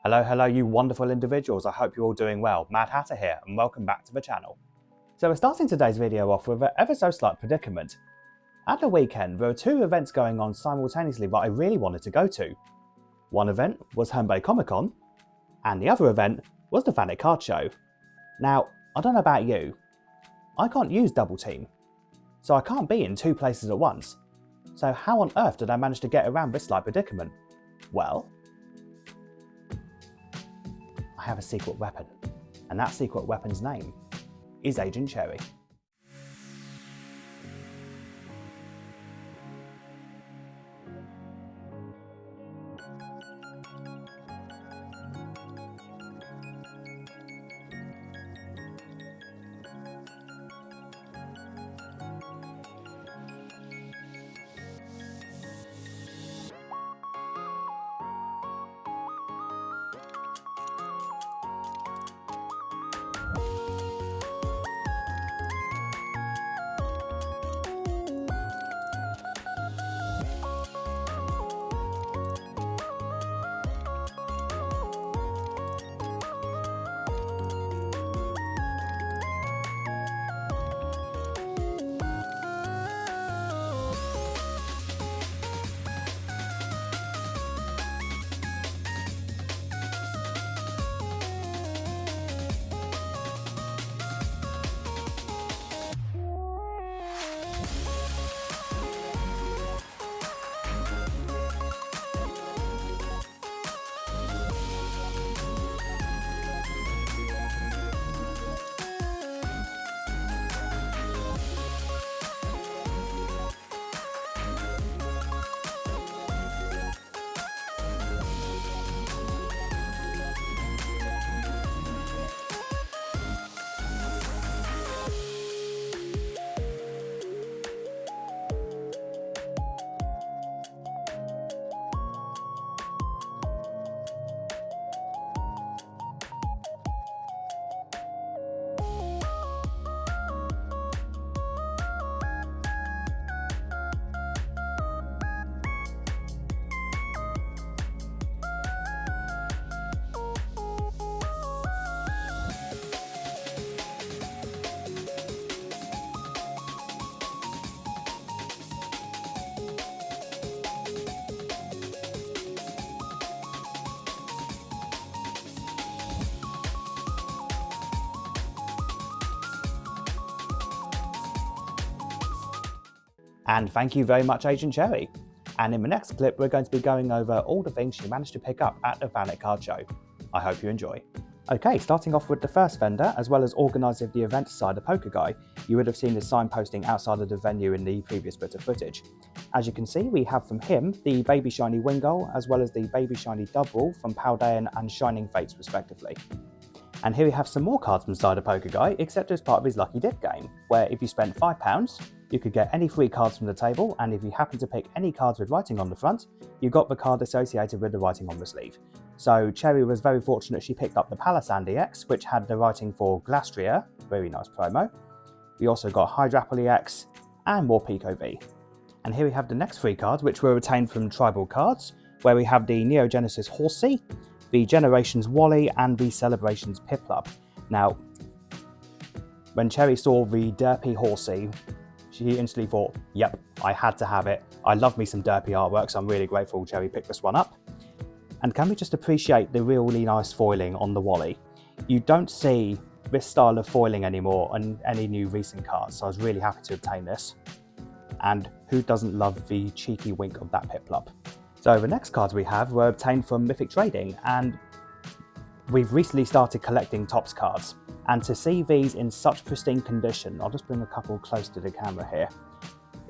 Hello you wonderful individuals, I hope you're all doing well. Mad Hatter here and welcome back to the channel. So we're starting today's video off with an ever so slight predicament. At the weekend there were two events going on simultaneously that I really wanted to go to. One event was Herne Bay Comic Con and the other event was the Thanet card show. Now, I don't know about you, I can't use Double Team, so I can't be in two places at once. So how on earth did I manage to get around this slight predicament? Well, I have a secret weapon, and that secret weapon's name is Agent Cherry. And thank you very much Agent Cherry. And in the next clip we're going to be going over all the things she managed to pick up at the Thanet card show. I hope you enjoy. Okay, starting off with the first vendor, as well as organiser of the event side, the pokeguy, you would have seen his sign posting outside of the venue in the previous bit of footage. As you can see, we have from him the Baby Shiny Wingull, as well as the Baby Shiny Double from Paldean and Shining Fates respectively. And here we have some more cards from Cider Pokeguy, except as part of his Lucky Dip game, where if you spent £5, you could get any free cards from the table, and if you happen to pick any cards with writing on the front, you got the card associated with the writing on the sleeve. So Cherry was very fortunate she picked up the Palisand EX, which had the writing for Glastria, very nice promo. We also got Hydrapple EX, and more Pico V. And here we have the next three cards, which were retained from Tribal Cards, where we have the Neogenesis Horsey, the Generations Wally, and the Celebrations Piplup. Now, when Cherry saw the Derpy Horsey, she instantly thought, yep, I had to have it. I love me some Derpy artwork, so I'm really grateful Cherry picked this one up. And can we just appreciate the really nice foiling on the Wally? You don't see this style of foiling anymore on any new recent cards, so I was really happy to obtain this. And who doesn't love the cheeky wink of that Piplup? So the next cards we have were obtained from Mythic Trading, and we've recently started collecting Topps cards. And to see these in such pristine condition, I'll just bring a couple close to the camera here,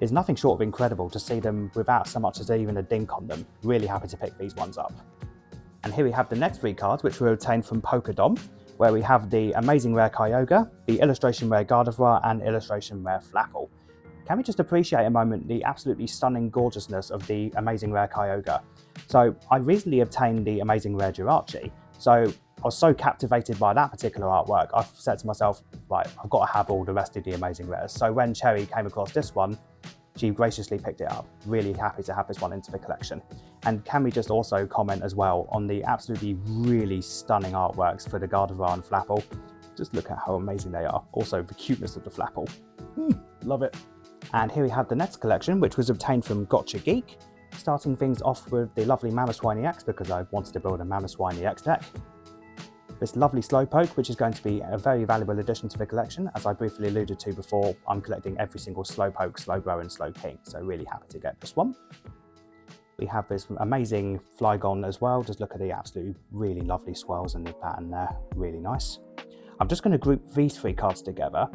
is nothing short of incredible to see them without so much as even a dink on them. Really happy to pick these ones up. And here we have the next three cards, which were obtained from Pokedom, where we have the Amazing Rare Kyogre, the Illustration Rare Gardevoir, and Illustration Rare Flapple. Can we just appreciate a moment the absolutely stunning gorgeousness of the Amazing Rare Kyogre? So I recently obtained the Amazing Rare Jirachi, so I was so captivated by that particular artwork, I've said to myself, right, I've got to have all the rest of the Amazing Rares. So when Cherry came across this one, she graciously picked it up. Really happy to have this one into the collection. And can we just also comment as well on the absolutely really stunning artworks for the Gardevoir and Flapple. Just look at how amazing they are. Also the cuteness of the Flapple. Love it. And here we have the next collection, which was obtained from Geek. Starting things off with the lovely Mamoswine EX, because I wanted to build a Mamoswine EX deck. This lovely Slowpoke, which is going to be a very valuable addition to the collection. As I briefly alluded to before, I'm collecting every single Slowpoke, Slowbro and Slowking, so really happy to get this one. We have this amazing Flygon as well. Just look at the absolutely really lovely swirls in the pattern there, really nice. I'm just going to group these three cards together,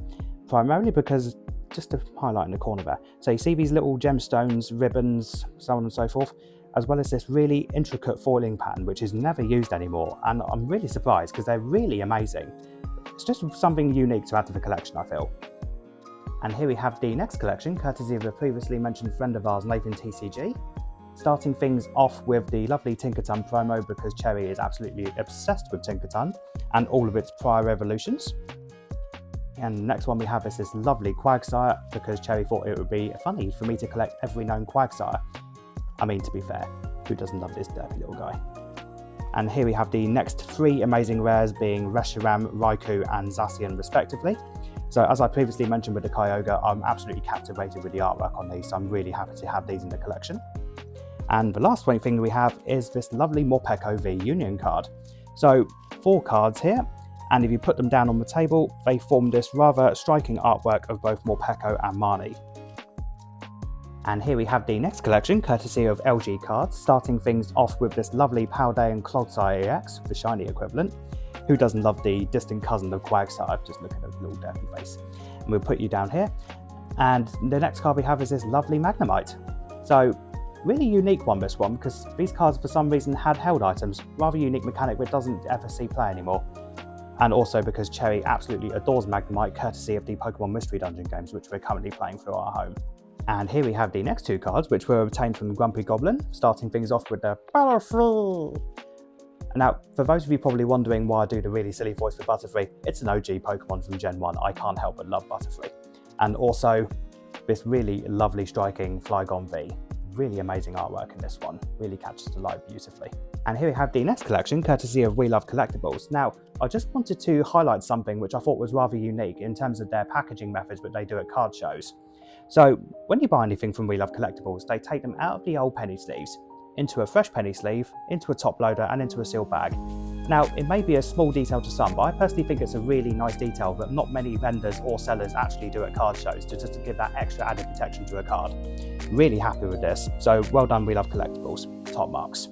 primarily because, just to highlight in the corner there, so you see these little gemstones, ribbons, so on and so forth, as well as this really intricate foiling pattern, which is never used anymore, and I'm really surprised because they're really amazing. It's just something unique to add to the collection, I feel. And here we have the next collection, courtesy of the previously mentioned friend of ours, Nathan TCG. Starting things off with the lovely Tinkerton promo, because Cherry is absolutely obsessed with Tinkerton and all of its prior evolutions. And the next one we have is this lovely Quagsire, because Cherry thought it would be funny for me to collect every known Quagsire. I mean, to be fair, who doesn't love this derpy little guy? And here we have the next three amazing rares, being Reshiram, Raikou and Zacian respectively. So as I previously mentioned with the Kyogre, I'm absolutely captivated with the artwork on these, so I'm really happy to have these in the collection. And the last thing we have is this lovely Morpeko V Union card. So 4 cards here, and if you put them down on the table, they form this rather striking artwork of both Morpeko and Marnie. And here we have the next collection, courtesy of LG Cards, starting things off with this lovely Palday and Clodsire EX, the shiny equivalent. Who doesn't love the distant cousin of Quagsire? Just look at his little dirty face. And we'll put you down here. And the next card we have is this lovely Magnemite. So, really unique one, this one, because these cards for some reason had held items. Rather unique mechanic which doesn't ever see play anymore. And also because Cherry absolutely adores Magnemite, courtesy of the Pokemon Mystery Dungeon games, which we're currently playing through our home. And here we have the next 2 cards, which were obtained from Grumpy Goblin, starting things off with the Butterfree. Now, for those of you probably wondering why I do the really silly voice for Butterfree, it's an OG Pokemon from Gen 1. I can't help but love Butterfree. And also, this really lovely striking Flygon V. Really amazing artwork in this one, really catches the light beautifully. And here we have the next collection, courtesy of Love Collectibles. Now, I just wanted to highlight something which I thought was rather unique in terms of their packaging methods that they do at card shows. So, when you buy anything from Love Collectibles, they take them out of the old penny sleeves, into a fresh penny sleeve, into a top loader and into a sealed bag. Now, it may be a small detail to some, but I personally think it's a really nice detail that not many vendors or sellers actually do at card shows, to just give that extra added protection to a card. Really happy with this, so well done Love Collectibles, top marks.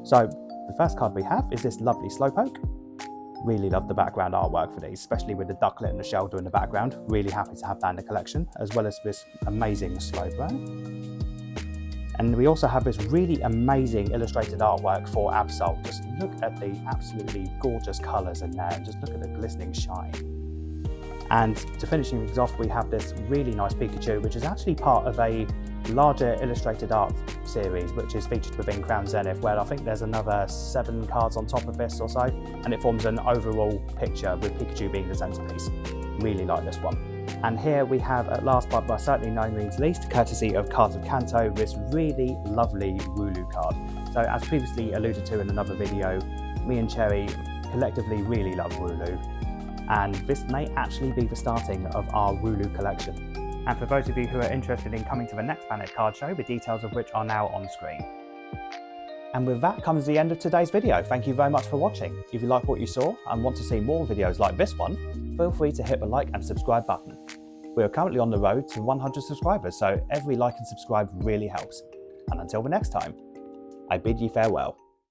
So the first card we have is this lovely Slowpoke. Really love the background artwork for these, especially with the ducklet and the Shelder in the background. Really happy to have that in the collection, as well as this amazing Slowbro. And we also have this really amazing illustrated artwork for Absol. Just look at the absolutely gorgeous colours in there, and just look at the glistening shine. And to finish things off, we have this really nice Pikachu, which is actually part of a larger illustrated art series, which is featured within Crown Zenith, where I think there's another 7 cards on top of this or so, and it forms an overall picture with Pikachu being the centerpiece. Really like this one. And here we have, at last but by certainly no means least, courtesy of Cards of Kanto, this really lovely Wooloo card. So as previously alluded to in another video, me and Cherry collectively really love Wooloo, and this may actually be the starting of our Wooloo collection. And for those of you who are interested in coming to the next Thanet card show, the details of which are now on screen. And with that comes the end of today's video. Thank you very much for watching. If you like what you saw and want to see more videos like this one, feel free to hit the like and subscribe button. We are currently on the road to 100 subscribers, so every like and subscribe really helps. And until the next time, I bid you farewell.